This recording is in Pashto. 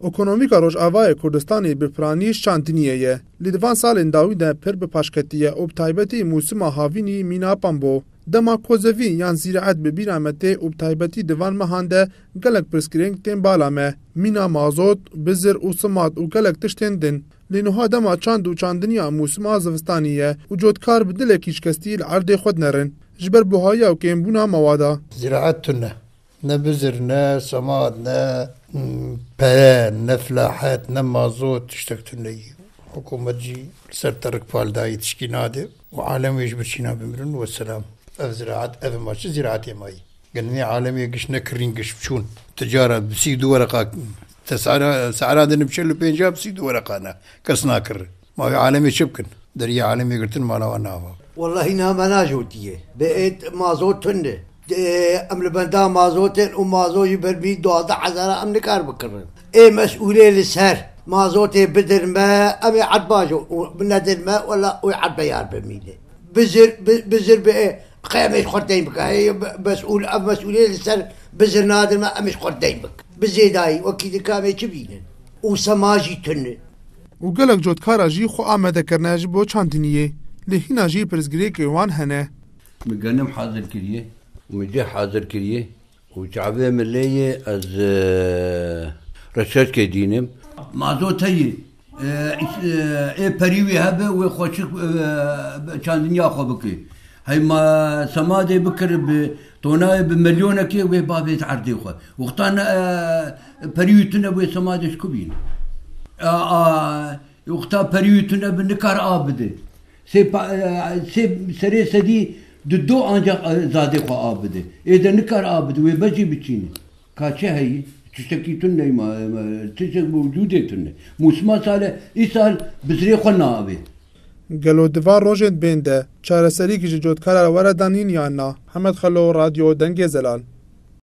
اکونومیکا روجاوای کردستانی بپرانی شانتینیه لیدوان سال داوی ده پر به پاشکتیه او بتایبتی موسم هاوینی مینا پامبو دما کوزوی یان زراعت به بیرامته او بتایبتی دیوان مهانده گلک پرسکرینگ تیم بالامه مینا مازوت بزر او سمات او گلک تشتندن لینوها دما چاند و چاندنیا موسم زوستانیه و جودکار بدل کیشکستی العرض خود نرن جبر بوهایا و کیمبونا موادا زراعتنا نه بزر نه سماد نه پران نه فلاحات نه مازوت تشتكتن حكومة جي سر ترك فالداي تشكيناده وعالم يجبر شينا بمرن والسلام اف زراعات اف ماشي زراعتي ماي قلني عالمي قش نكرين قش بشون تجارة بسيدو ورقة سعرها دن بشلو بينجاب بسيدو ورقانا كسناكر ما في عالمي شبكن دريا عالمي قلتن مالا وانا والله هنا مناجوتيه بقيت مازوت تنده أمل بندا مازوتين ومازوي بربي دوادة عزارة أمن كار بكرن إيه مسؤولية للسهر مازوتي بدر ما أمي عدباجو بندر ما ولا ويعد بيار بميلة بزر بإيه قيمة خردين بك هي مسؤولية للسهر بزر نادر ما أمش خردين بك بزيداي وكيد كامي كبيرن وسماجي تنه وقالك جود كارا جي خو آمده كرناج بو چاندنيه لهنا جي برزگري كيوان هنه مقنم حاضر كريه ومجي حاضر كريه وشعبي مليه از رشاش كدينم مازوت هي اي بريوي هبه وخوشك چاندنيا خو بكي هي ما سماده بكر بتوناي بمليونك وبابي تعردي خو وقتان بريوتنا وسماده شكوبين وقتا بريوتنا بنكار آبده سري سدي دو آنجا زاده خو آبده إذا نكار آبده وبجي بتشينه كاتشه هي تشتكيتون ما تشتك موجودتون موسما ساله إسال بزري خلنا آبه گلو دوار روژند بینده چاره سری که جود کار وردانین یا نه حمد خلو رادیو دنگ زلال